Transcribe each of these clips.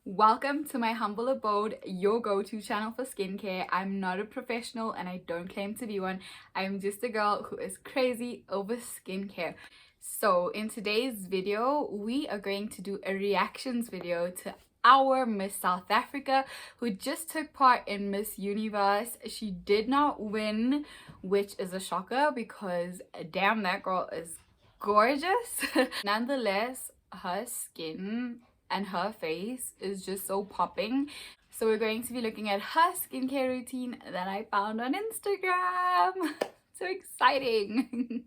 Welcome to my humble abode, your go-to channel for skincare. I'm not a professional and I don't claim to be one. I'm just a girl who is crazy over skincare. So in today's video, we are going to do a reactions video to our Miss South Africa who just took part in Miss Universe. She did not win, which is a shocker because damn, that girl is gorgeous. Nonetheless, her skin and her face is just so popping. So we're going to be looking at her skincare routine that I found on Instagram. So exciting.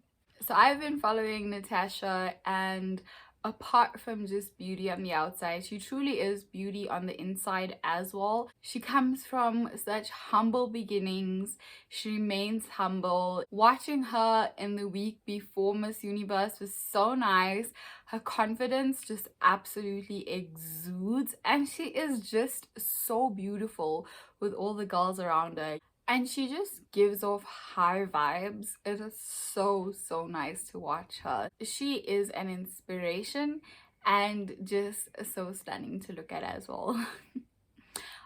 So I've been following Natasha, and apart from just beauty on the outside, she truly is beauty on the inside as well. She comes from such humble beginnings. She remains humble. Watching her in the week before Miss Universe was so nice. Her confidence just absolutely exudes, and she is just so beautiful with all the girls around her. And she just gives off high vibes. It is so nice to watch her. She is an inspiration and just so stunning to look at as well.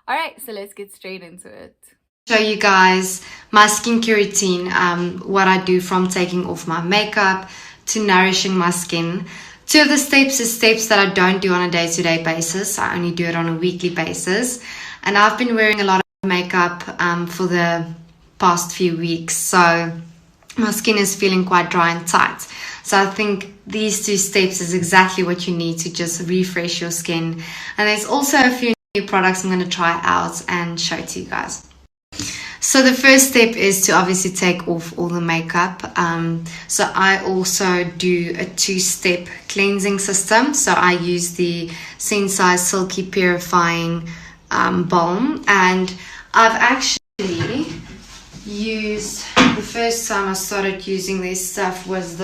Alright, so let's get straight into it. Show you guys my skincare routine, what I do from taking off my makeup to nourishing my skin. Two of the steps is steps that I don't do on a day-to-day basis. I only do it on a weekly basis. And I've been wearing a lot of makeup for the past few weeks, so my skin is feeling quite dry and tight. So I think these two steps is exactly what you need to just refresh your skin. And there's also a few new products I'm going to try out and show to you guys. So the first step is to obviously take off all the makeup. So I also do a two-step cleansing system. So I use the Sensai Silky Purifying Balm, and I've actually used, the first time I started using this stuff was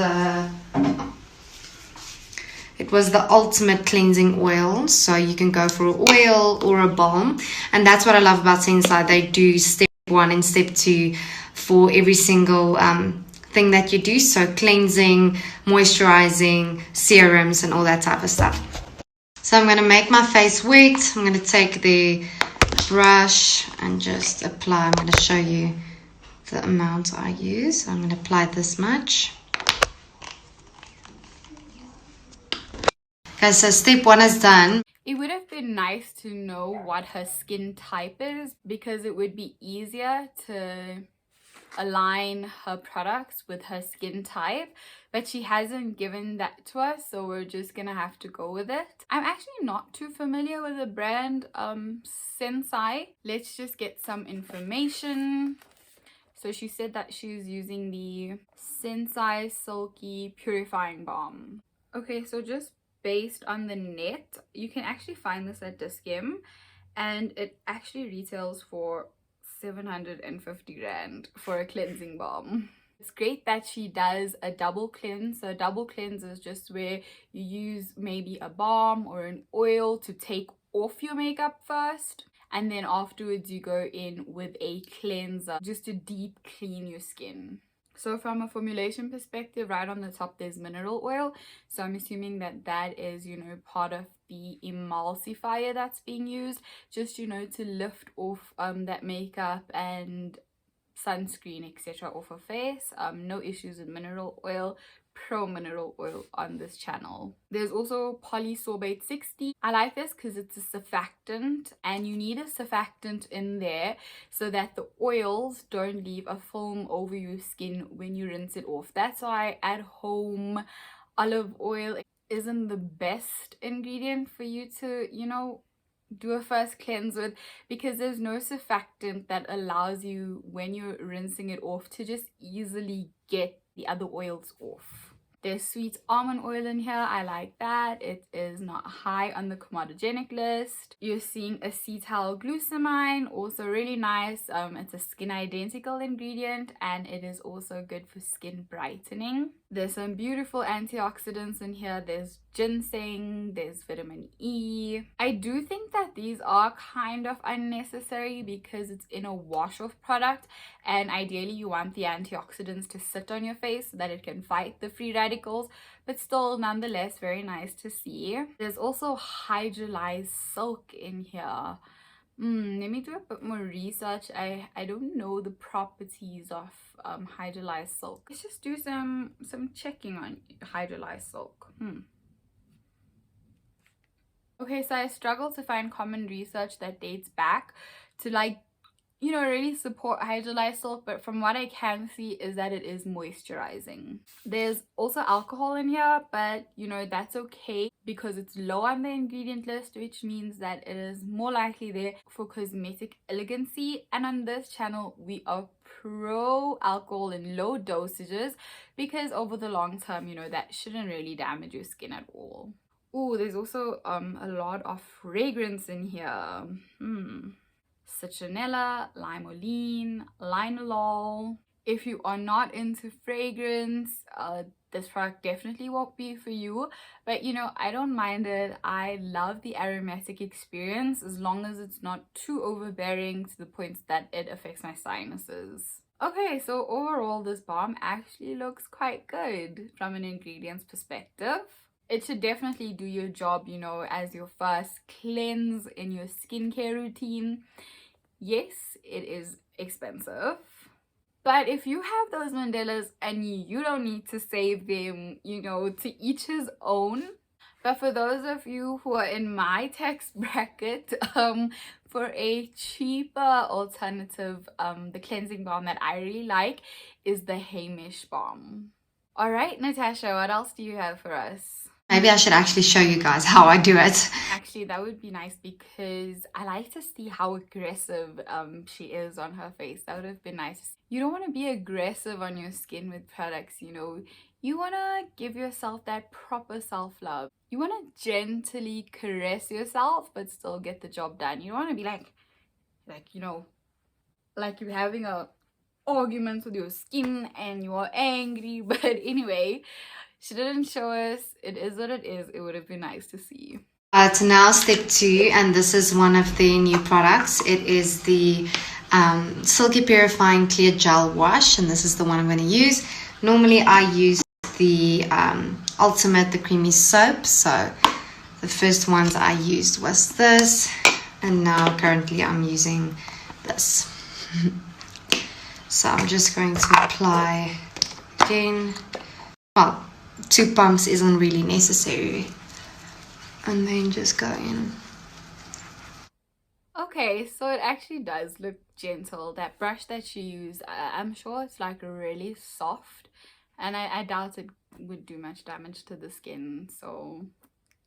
it was the ultimate cleansing oil. So you can go for an oil or a balm, and that's what I love about Sensai. They do step 1 and step 2 for every single thing that you do. So cleansing, moisturizing, serums, and all that type of stuff. So I'm going to make my face wet. I'm going to take the brush and just apply. I'm going to show you the amount I use. I'm going to apply this much. Okay, so step 1 is done. It would have been nice to know what her skin type is, because it would be easier to align her products with her skin type, but she hasn't given that to us, so we're just gonna have to go with it. I'm actually not too familiar with the brand Sensai. Let's just get some information. So she said that she's using the Sensai Silky Purifying Balm. Okay, so just based on the net, you can actually find this at Discount, and it actually retails for 750 rand for a cleansing balm. It's great that she does a double cleanse. So a double cleanse is just where you use maybe a balm or an oil to take off your makeup first, and then afterwards you go in with a cleanser just to deep clean your skin. So from a formulation perspective, right on the top there's mineral oil. So I'm assuming that that is, part of the emulsifier that's being used, just, to lift off that makeup and sunscreen, etc. off her face. No issues with mineral oil. Pro mineral oil on this channel. There's also polysorbate 60. I like this because it's a surfactant, and you need a surfactant in there so that the oils don't leave a film over your skin when you rinse it off. That's why at home olive oil isn't the best ingredient for you to, do a first cleanse with, because there's no surfactant that allows you, when you're rinsing it off, to just easily get the other oils off. There's sweet almond oil in here. I like that. It is not high on the comedogenic list. You're seeing acetyl glucamine, also really nice. It's a skin identical ingredient, and it is also good for skin brightening. There's some beautiful antioxidants in here. There's ginseng, there's vitamin E. I do think that these are kind of unnecessary because it's in a wash off product, and ideally you want the antioxidants to sit on your face so that it can fight the free radicals, but still nonetheless very nice to see. There's also hydrolyzed silk in here. Let me do a bit more research. I don't know the properties of hydrolyzed silk. Let's just do some checking on hydrolyzed silk. Okay, so I struggled to find common research that dates back to, like, you know, really support hydrolyzed silk, but from what I can see is that it is moisturizing. There's also alcohol in here, but you know, that's okay because it's low on the ingredient list, which means that it is more likely there for cosmetic elegancy. And on this channel, we are pro alcohol in low dosages because over the long term, you know, that shouldn't really damage your skin at all. Oh, there's also a lot of fragrance in here. Citronella, limonene, linalool. If you are not into fragrance, this product definitely won't be for you, but you know, I don't mind it. I love the aromatic experience as long as it's not too overbearing to the point that it affects my sinuses. Okay, so overall this balm actually looks quite good from an ingredients perspective. It should definitely do your job, you know, as your first cleanse in your skincare routine. Yes, it is expensive, but if you have those Mandelas and you don't need to save them, you know, to each his own. But for those of you who are in my tax bracket, for a cheaper alternative, the cleansing balm that I really like is the Hamish balm. All right, Natasha, what else do you have for us? Maybe I should actually show you guys how I do it. Actually, that would be nice because I like to see how aggressive she is on her face. That would have been nice. You don't want to be aggressive on your skin with products, you know. You want to give yourself that proper self-love. You want to gently caress yourself but still get the job done. You don't want to be like, you know, like you're having a argument with your skin and you're angry. But anyway, she didn't show us. It is what it is. It would have been nice to see. So now step 2, and this is one of the new products. It is the Silky Purifying Clear Gel Wash, and this is the one I'm going to use. Normally I use the Ultimate, the creamy soap. So the first ones I used was this, and now currently I'm using this. So I'm just going to apply again. Well, 2 pumps isn't really necessary. And then just go in. Okay, so it actually does look gentle. That brush that she used, I'm sure it's like really soft, and I doubt it would do much damage to the skin. So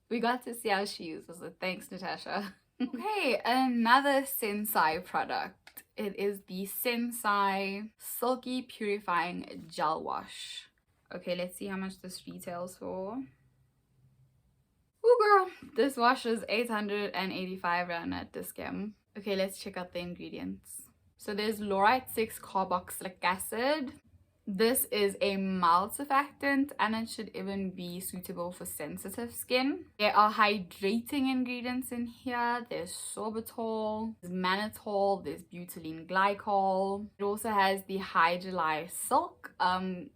we got to see how she uses it. Thanks, Natasha. Okay, another Sensai product. It is the Sensai Silky Purifying Gel Wash. Okay, let's see how much this retails for. Ooh, girl, this wash is 885 rand at Discount. Okay, let's check out the ingredients. So there's laurite 6 carboxylic acid. This is a mild surfactant and it should even be suitable for sensitive skin. There are hydrating ingredients in here. There's sorbitol, there's mannitol, there's butylene glycol. It also has the hydrolyzed silk,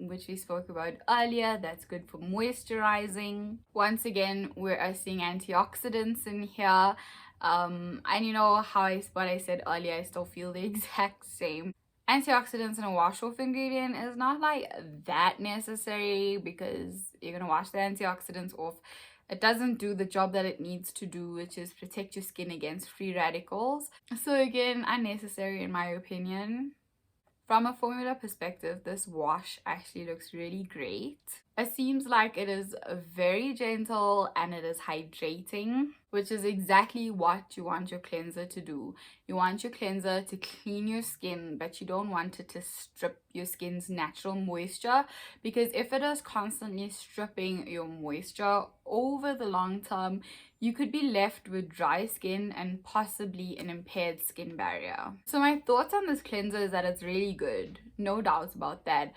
which we spoke about earlier. That's good for moisturizing. Once again, we are seeing antioxidants in here. And you know what I said earlier, I still feel the exact same. Antioxidants in a wash-off ingredient is not like that necessary because you're gonna wash the antioxidants off. It doesn't do the job that it needs to do, which is protect your skin against free radicals. So again, unnecessary in my opinion. From a formula perspective, this wash actually looks really great. It seems like it is very gentle and it is hydrating, which is exactly what you want your cleanser to do. You want your cleanser to clean your skin, but you don't want it to strip your skin's natural moisture, because if it is constantly stripping your moisture over the long term, you could be left with dry skin and possibly an impaired skin barrier. So my thoughts on this cleanser is that it's really good, no doubts about that.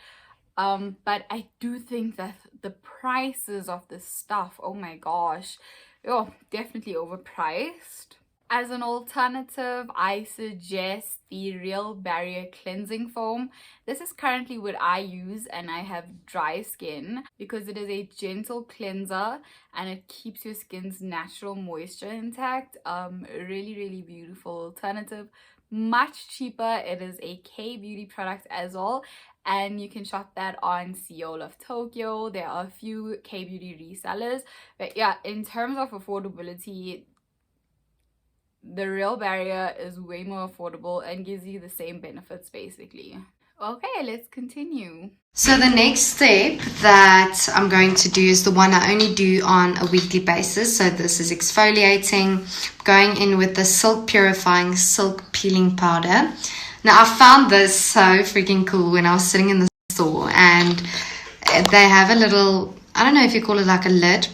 But I do think that the prices of this stuff, oh my gosh, oh, definitely overpriced. As an alternative, I suggest the Real Barrier Cleansing Foam. This is currently what I use, and I have dry skin because it is a gentle cleanser and it keeps your skin's natural moisture intact. Really beautiful alternative, much cheaper. It is a K-beauty product as well, and you can shop that on CEO of Tokyo. There are a few K-beauty resellers, but yeah, in terms of affordability, the Real Barrier is way more affordable and gives you the same benefits basically. Okay, let's continue. So the next step that I'm going to do is the one I only do on a weekly basis. So this is exfoliating, going in with the Silk Purifying Silk Peeling Powder. Now I found this so freaking cool when I was sitting in the store, and they have a little, I don't know if you call it like a lid,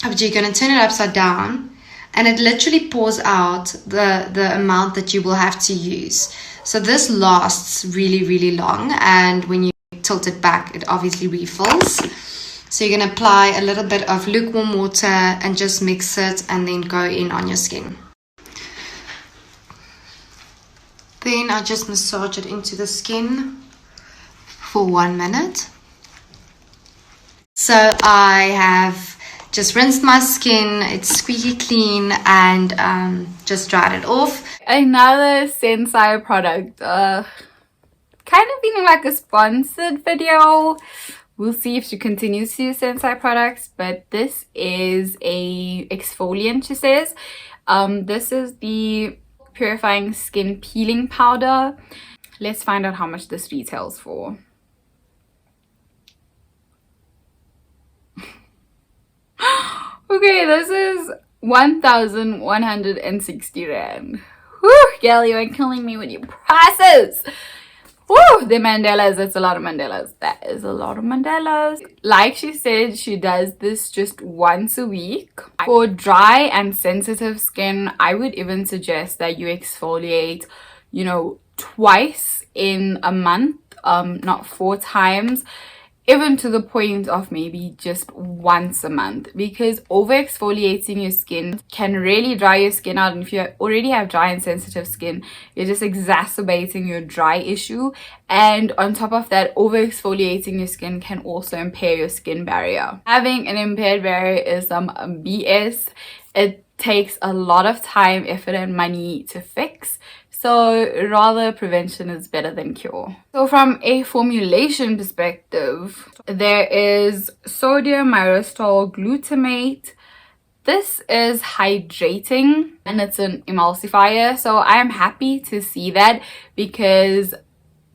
but you're going to turn it upside down and it literally pours out the amount that you will have to use. So this lasts really long, and when you tilt it back, it obviously refills. So you're going to apply a little bit of lukewarm water and just mix it and then go in on your skin. Then I just massage it into the skin for 1 minute. So I have just rinsed my skin, it's squeaky clean, and just dried it off. Another Sensai product, kind of feeling like a sponsored video. We'll see if she continues to use Sensai products, but this is a exfoliant, she says. This is the Purifying Skin Peeling Powder. Let's find out how much this retails for. Okay, this is 1,160 rand. Whew, girl, you are killing me with your prices. Whew, the mandalas, that's a lot of mandalas. That is a lot of mandalas. Like she said, she does this just once a week. For dry and sensitive skin, I would even suggest that you exfoliate, you know, twice in a month, not 4 times. Even to the point of maybe just once a month, because over exfoliating your skin can really dry your skin out, and if you already have dry and sensitive skin, you're just exacerbating your dry issue. And on top of that, over exfoliating your skin can also impair your skin barrier. Having an impaired barrier is some BS. It takes a lot of time, effort and money to fix. So rather prevention is better than cure. So from a formulation perspective, there is sodium myristoyl glutamate. This is hydrating and it's an emulsifier. So I am happy to see that, because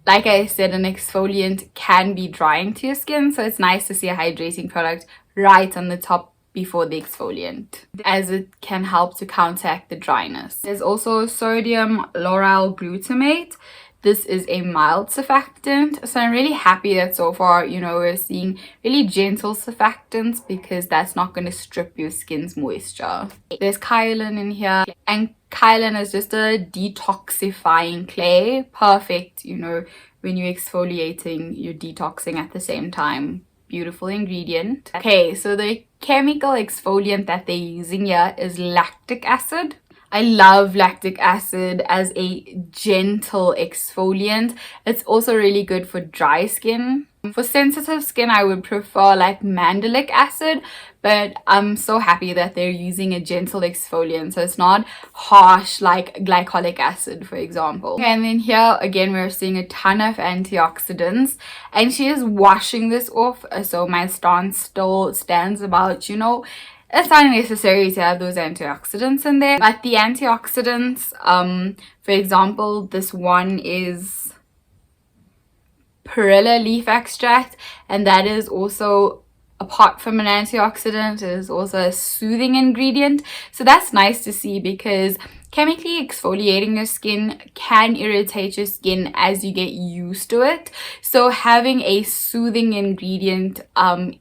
like I said, an exfoliant can be drying to your skin. So it's nice to see a hydrating product right on the top before the exfoliant, as it can help to counteract the dryness. There's also sodium lauryl glutamate. This is a mild surfactant, so I'm really happy that so far, you know, we're seeing really gentle surfactants, because that's not going to strip your skin's moisture. There's kaolin in here, and kaolin is just a detoxifying clay. Perfect, you know, when you're exfoliating, you're detoxing at the same time. Beautiful ingredient. Okay, so the chemical exfoliant that they're using here is lactic acid. I love lactic acid as a gentle exfoliant. It's also really good for dry skin. For sensitive skin, I would prefer like mandelic acid, but I'm so happy that they're using a gentle exfoliant, so it's not harsh like glycolic acid, for example. Okay, and then here again, we're seeing a ton of antioxidants, and she is washing this off, so my stance still stands about, you know, it's not necessary to have those antioxidants in there, but the antioxidants, for example, this one is perilla leaf extract, and that is also, apart from an antioxidant, it is also a soothing ingredient. So that's nice to see, because chemically exfoliating your skin can irritate your skin as you get used to it. So having a soothing ingredient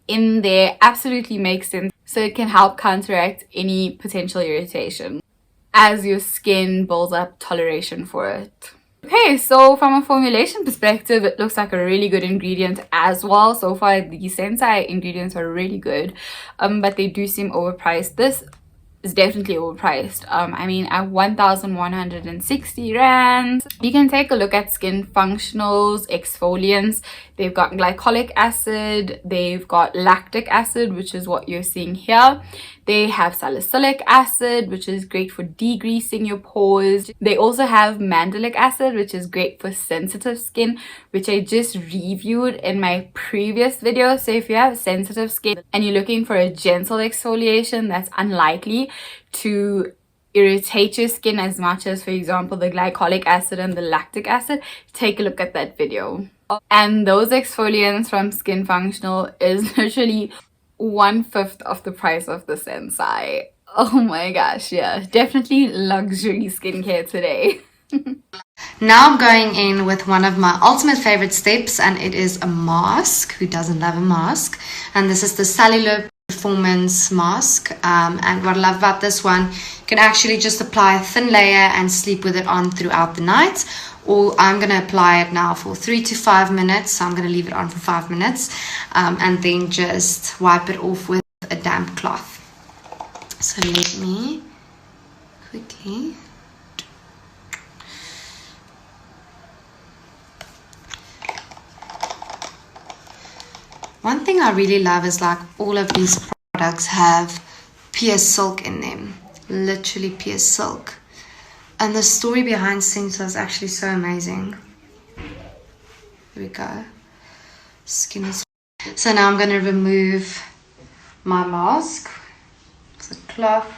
in there absolutely makes sense, so it can help counteract any potential irritation as your skin builds up toleration for it. Okay, so from a formulation perspective, it looks like a really good ingredient as well. So far, the Sensai ingredients are really good, but they do seem overpriced. This is definitely overpriced. I mean, at 1,160 rand. You can take a look at Skin Functionals exfoliants. They've got glycolic acid, they've got lactic acid, which is what you're seeing here. They have salicylic acid, which is great for degreasing your pores. They also have mandelic acid, which is great for sensitive skin, which I just reviewed in my previous video. So if you have sensitive skin and you're looking for a gentle exfoliation that's unlikely to irritate your skin as much as, for example, the glycolic acid and the lactic acid, take a look at that video. And those exfoliants from Skin Functional is literally 1/5 of the price of the Sensai. Oh my gosh, yeah, definitely luxury skincare today. Now I'm going in with one of my ultimate favorite steps, and it is a mask. Who doesn't love a mask? And this is the Cellular Performance Mask. And what I love about this one, you can actually just apply a thin layer and sleep with it on throughout the night. Or I'm going to apply it now for 3 to 5 minutes. So I'm going to leave it on for 5 minutes, and then just wipe it off with a damp cloth. So let me quickly. One thing I really love is like all of these products have pure silk in them. Literally pure silk. And the story behind Sensor is actually so amazing. Here we go. Skin is... So now I'm going to remove my mask. It's a cloth.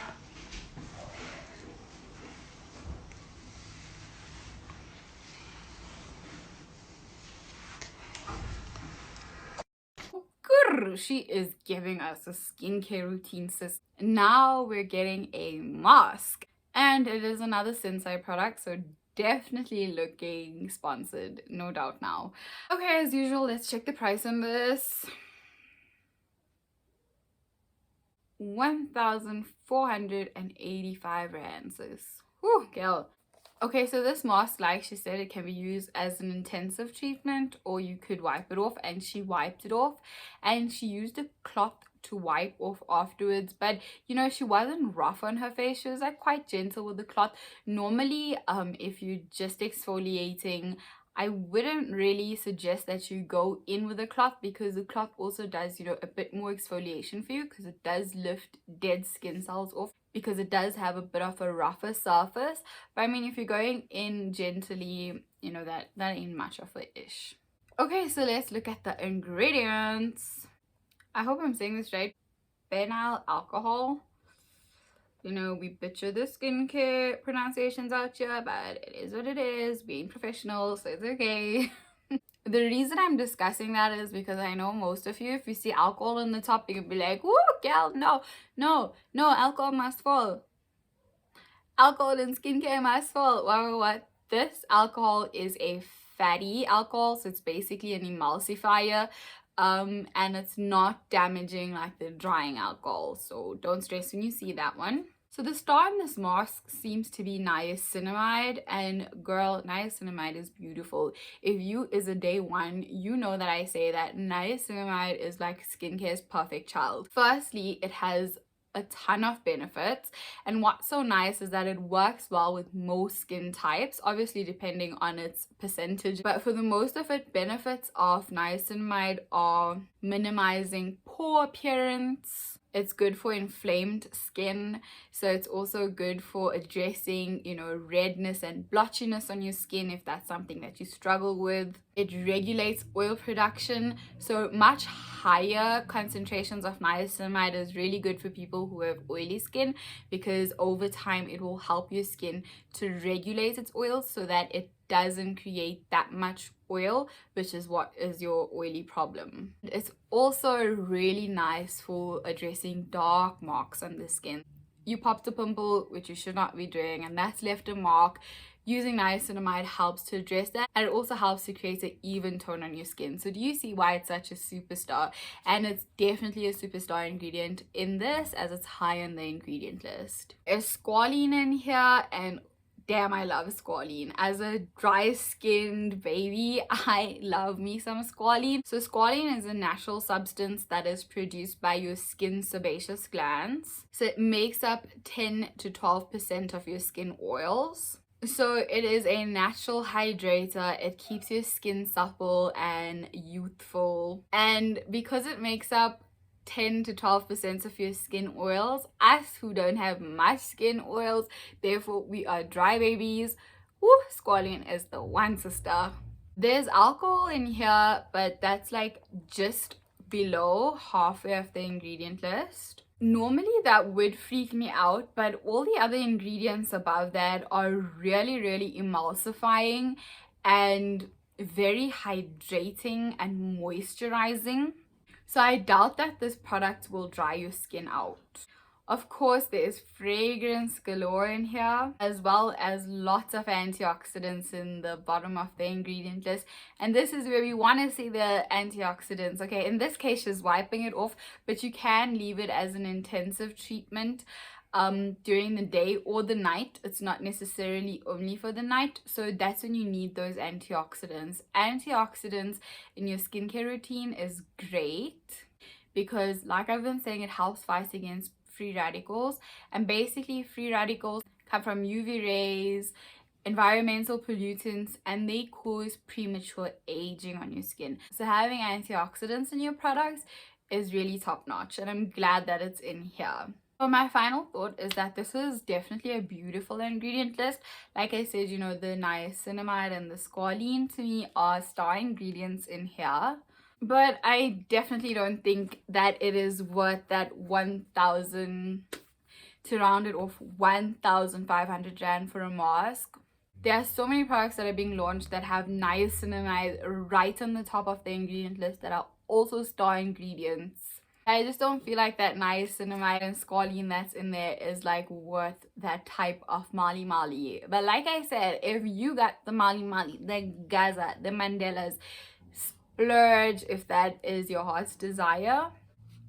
She is giving us a skincare routine system. Now we're getting a mask, and it is another Sensai product, so definitely looking sponsored, no doubt now. Okay, as usual, let's check the price on this. 1,485 rand. So whew, girl. Okay, so this mask, like she said, it can be used as an intensive treatment, or you could wipe it off, and she wiped it off, and she used a cloth to wipe off afterwards. But you know, she wasn't rough on her face. She was like quite gentle with the cloth. Normally, if you're just exfoliating, I wouldn't really suggest that you go in with a cloth, because the cloth also does, you know, a bit more exfoliation for you, because it does lift dead skin cells off, because it does have a bit of a rougher surface. But I mean, if you're going in gently, you know, that ain't much of a ish. Okay, so let's look at the ingredients. I hope I'm saying this right. Phenyl alcohol. You know, we butcher the skincare pronunciations out here, but it is what it is. Being professional, so it's okay. The reason I'm discussing that is because I know most of you, if you see alcohol on the top, you can be like, "Woo, gal, no, alcohol must fall. Alcohol in skincare must fall." What? This alcohol is a fatty alcohol, so it's basically an emulsifier, and it's not damaging like the drying alcohol. So don't stress when you see that one. So the star in this mask seems to be niacinamide, and girl, niacinamide is beautiful. If you is a day one, you know that I say that niacinamide is like skincare's perfect child. Firstly, it has a ton of benefits, and what's so nice is that it works well with most skin types, obviously depending on its percentage, but for the most of it, benefits of niacinamide are minimizing pore appearance. It's good for inflamed skin, so it's also good for addressing, you know, redness and blotchiness on your skin if that's something that you struggle with. It regulates oil production, so much higher concentrations of niacinamide is really good for people who have oily skin, because over time it will help your skin to regulate its oils so that it doesn't create that much oil, which is what is your oily problem. It's also really nice for addressing dark marks on the skin. You popped a pimple, which you should not be doing, and that's left a mark. Using niacinamide helps to address that, and it also helps to create an even tone on your skin. So do you see why it's such a superstar? And it's definitely a superstar ingredient in this, as it's high on the ingredient list. There's squalene in here, and damn, I love squalene. As a dry skinned baby, I love me some squalene. So squalene is a natural substance that is produced by your skin sebaceous glands. So it makes up 10 to 12% of your skin oils. So it is a natural hydrator. It keeps your skin supple and youthful. And because it makes up 10 to 12% of your skin oils, us who don't have much skin oils, therefore we are dry babies, woo, squalene is the one, sister. There's alcohol in here, but that's like just below halfway of the ingredient list. Normally that would freak me out, but all the other ingredients above that are really emulsifying and very hydrating and moisturizing. So I doubt that this product will dry your skin out. Of course, there is fragrance galore in here, as well as lots of antioxidants in the bottom of the ingredient list. And this is where we want to see the antioxidants. Okay, in this case, she's wiping it off, but you can leave it as an intensive treatment during the day or the night. It's not necessarily only for the night. So that's when you need those antioxidants. Antioxidants in your skincare routine is great because, like I've been saying, it helps fight against free radicals, and basically free radicals come from UV rays, environmental pollutants, and they cause premature aging on your skin. So having antioxidants in your products is really top notch, and I'm glad that it's in here. So my final thought is that this is definitely a beautiful ingredient list. Like I said, you know, the niacinamide and the squalene to me are star ingredients in here. But I definitely don't think that it is worth that 1,000, to round it off, 1,500 Rand for a mask. There are so many products that are being launched that have niacinamide right on the top of the ingredient list that are also star ingredients. I just don't feel like that niacinamide and squalene that's in there is like worth that type of mali mali. But like I said, if you got the mali mali, the Gaza, the Mandelas, splurge if that is your heart's desire.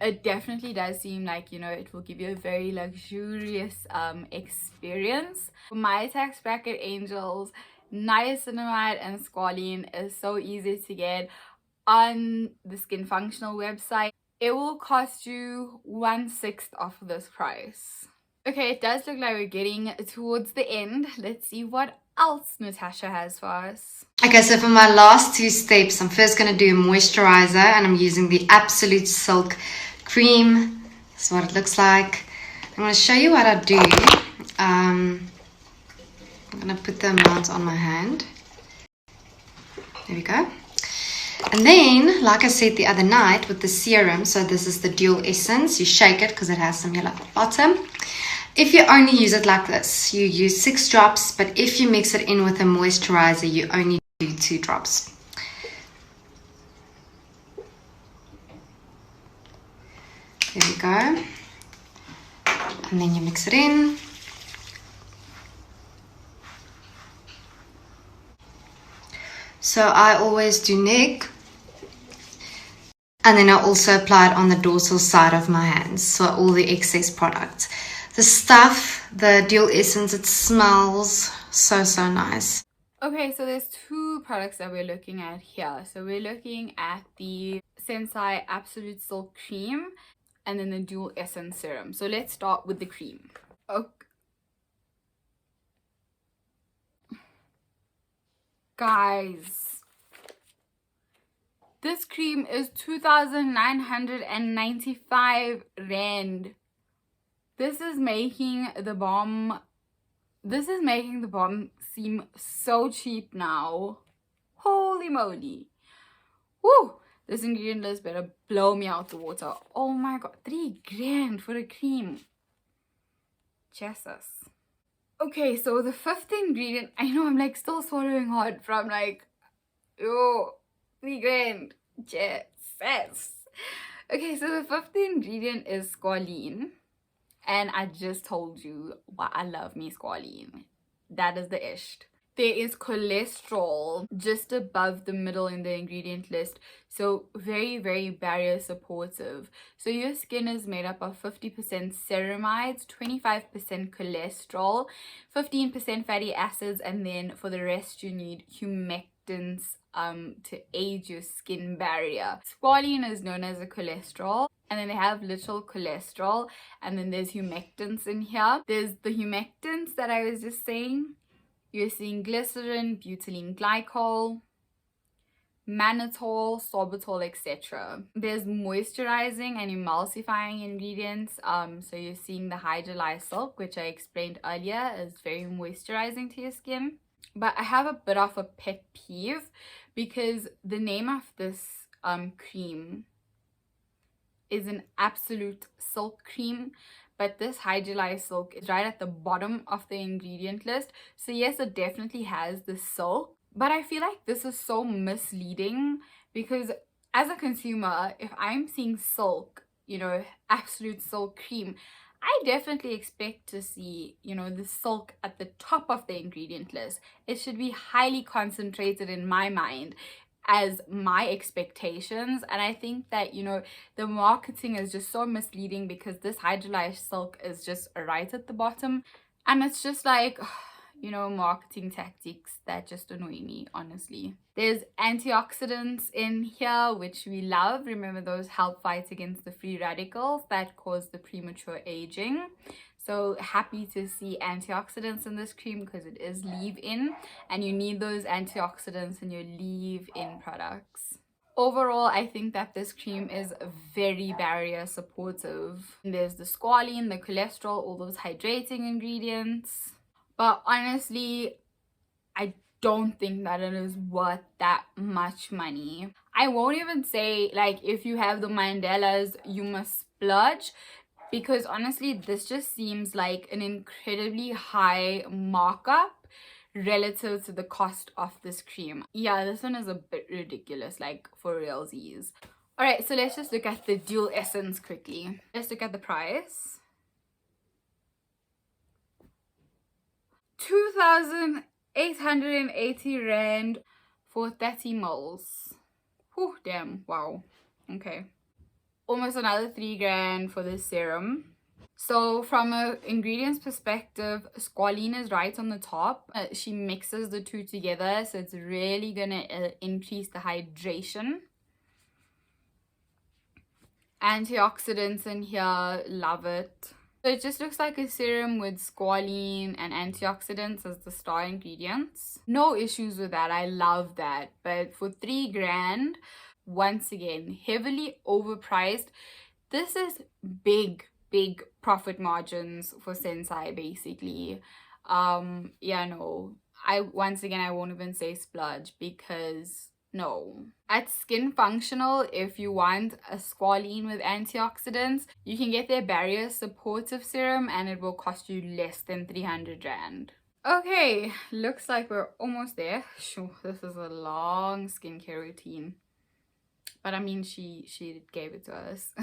It definitely does seem like, you know, it will give you a very luxurious experience. For my tax bracket angels, niacinamide and squalene is so easy to get on the Skin Functional website. It will cost you 1/6 of this price. Okay, it does look like we're getting towards the end. Let's see what else Natasha has for us. Okay, so for my last two steps, I'm first going to do a moisturizer, and I'm using the Absolute Silk Cream. This is what it looks like. I'm going to show you what I do. I'm going to put the amount on my hand. There we go. And then, like I said the other night with the serum, so this is the Dual Essence. You shake it because it has some yellow at the bottom. If you only use it like this, you use 6 drops, but if you mix it in with a moisturizer, you only do 2 drops. There we go. And then you mix it in. So I always do neck. And then I also apply it on the dorsal side of my hands, so all the excess product. The stuff, the Dual Essence, it smells so nice. Okay, so there's 2 products that we're looking at here. So we're looking at the Sensai Absolute Silk Cream and then the Dual Essence Serum. So let's start with the cream. Okay. Guys, this cream is 2,995 Rand. This is making the Balm seem so cheap now. Holy moly. Woo! This ingredient list better blow me out the water. Oh my god, 3 grand for a cream. Jesus. Okay, so the 5th ingredient, I know I'm like still swallowing hard from like, yo, 3 grand. Jesus. Okay, so the 5th ingredient is squalene. And I just told you why I love me squalene. That is the ish. There is cholesterol just above the middle in the ingredient list, so very, very barrier supportive. So your skin is made up of 50% ceramides, 25% cholesterol, 15% fatty acids, and then for the rest you need humectants to aid your skin barrier. Squalene is known as a cholesterol, and then they have little cholesterol, and then there's humectants in here. There's the humectants that I was just saying. You're seeing glycerin, butylene glycol, mannitol, sorbitol, etc. There's moisturizing and emulsifying ingredients. So you're seeing the hydrolyzed silk, which I explained earlier is very moisturizing to your skin. But I have a bit of a pet peeve because the name of this cream is an absolute silk cream, but this hydrolyzed silk is right at the bottom of the ingredient list. So yes, it definitely has the silk, but I feel like this is so misleading because as a consumer, if I'm seeing silk, you know, absolute silk cream, I definitely expect to see, you know, the silk at the top of the ingredient list. It should be highly concentrated in my mind as my expectations. And I think that, you know, the marketing is just so misleading because this hydrolyzed silk is just right at the bottom, and it's just like, you know, marketing tactics that just annoy me, honestly. There's antioxidants in here, which we love. Remember, those help fight against the free radicals that cause the premature aging. So happy to see antioxidants in this cream because it is leave-in, and you need those antioxidants in your leave-in products. Overall, I think that this cream is very barrier supportive. There's the squalene, the cholesterol, all those hydrating ingredients. But honestly, I don't think that it is worth that much money. I won't even say like if you have the Mandelas, you must splurge, because honestly this just seems like an incredibly high markup relative to the cost of this cream. Yeah, this one is a bit ridiculous, like for realsies. All right, so let's just look at the dual essence quickly. Let's look at the price. 2,880 rand for 30 mils. Whew, damn, wow. Okay, almost another 3 grand for this serum. So from a ingredients perspective, squalene is right on the top. She mixes the two together, so it's really gonna increase the hydration. Antioxidants in here, love it. So it just looks like a serum with squalene and antioxidants as the star ingredients. No issues with that, I love that. But for 3 grand, once again, heavily overpriced. This is big profit margins for Sensai, basically. Yeah, no, I won't even say splurge, because no. At Skin Functional, if you want a squalene with antioxidants, you can get their barrier supportive serum and it will cost you less than 300 rand. Okay, looks like we're almost there. Sure, this is a long skincare routine, but I mean, she gave it to us.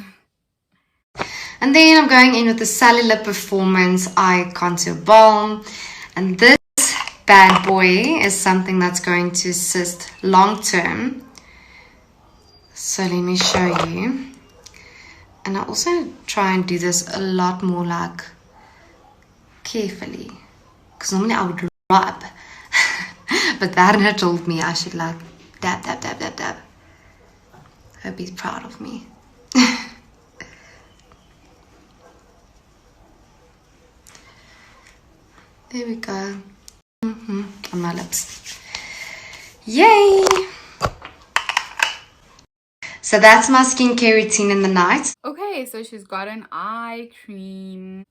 And then I'm going in with the Cellular Performance Eye Contour Balm. And this bad boy is something that's going to assist long term. So let me show you. And I also try and do this a lot more like carefully, because normally I would rub. But Werner told me I should like dab, dab, dab, dab, dab. Hope he's proud of me. There we go. On my lips. Yay! So that's my skincare routine in the night. Okay, so she's got an eye cream.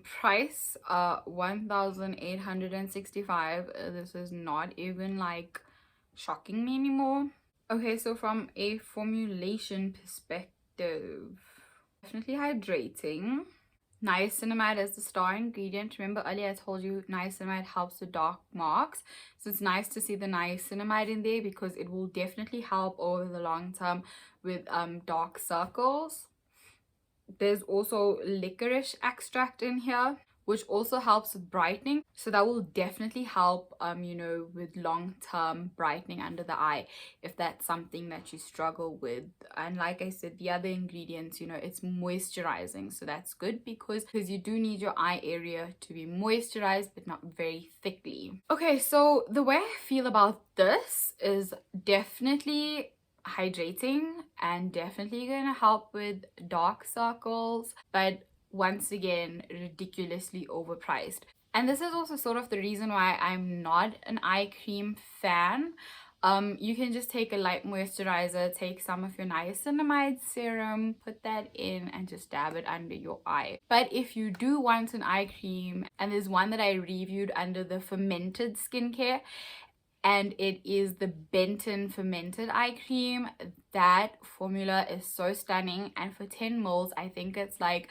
Price 1,865. This is not even like shocking me anymore. Okay, so from a formulation perspective, definitely hydrating. Niacinamide is the star ingredient. Remember earlier I told you niacinamide helps with dark marks. So it's nice to see the niacinamide in there because it will definitely help over the long term with dark circles. There's also licorice extract in here, which also helps with brightening. So that will definitely help, you know, with long-term brightening under the eye, if that's something that you struggle with. And like I said, the other ingredients, you know, it's moisturizing. So that's good because you do need your eye area to be moisturized, but not very thickly. Okay, so the way I feel about this is definitely hydrating and definitely gonna help with dark circles, but once again, ridiculously overpriced. And this is also sort of the reason why I'm not an eye cream fan. You can just take a light moisturizer, take some of your niacinamide serum, put that in and just dab it under your eye. But if you do want an eye cream, and there's one that I reviewed under the fermented skincare, and it is the Benton fermented eye cream. That formula is so stunning, and for 10 mils I think it's like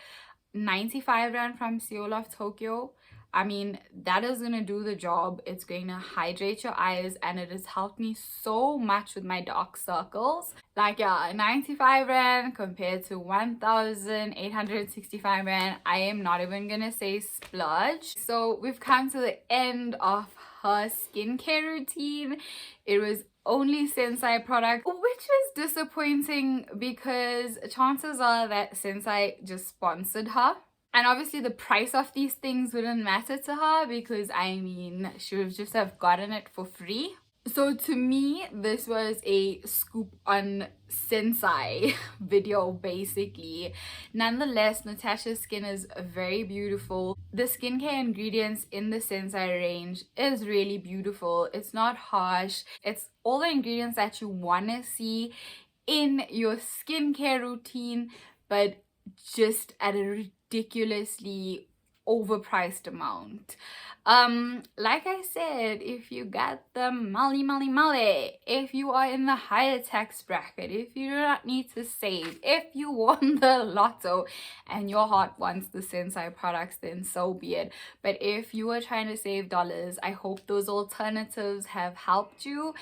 95 rand from Seoul of Tokyo. I mean, that is gonna do the job. It's going to hydrate your eyes, and it has helped me so much with my dark circles. Like, yeah, 95 rand compared to 1,865 rand. I am not even gonna say splurge. So we've come to the end of her skincare routine. It was only Sensai product, which is disappointing because chances are that Sensai just sponsored her. And obviously the price of these things wouldn't matter to her because, I mean, she would just have gotten it for free. So to me, this was a scoop on Sensai video basically. Nonetheless, Natasha's skin is very beautiful. The skincare ingredients in the Sensai range is really beautiful. It's not harsh. It's all the ingredients that you want to see in your skincare routine, but just at a ridiculously overpriced amount. Like I said, if you got the money, if you are in the higher tax bracket, if you do not need to save, if you won the lotto and your heart wants the Sensai products, then so be it. But if you are trying to save dollars, I hope those alternatives have helped you.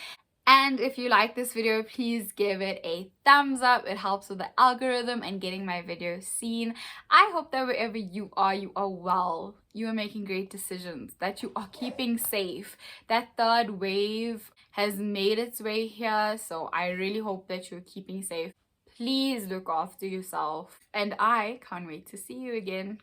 And if you like this video, please give it a thumbs up. It helps with the algorithm and getting my videos seen. I hope that wherever you are well. You are making great decisions, that you are keeping safe. That third wave has made its way here, so I really hope that you're keeping safe. Please look after yourself, and I can't wait to see you again.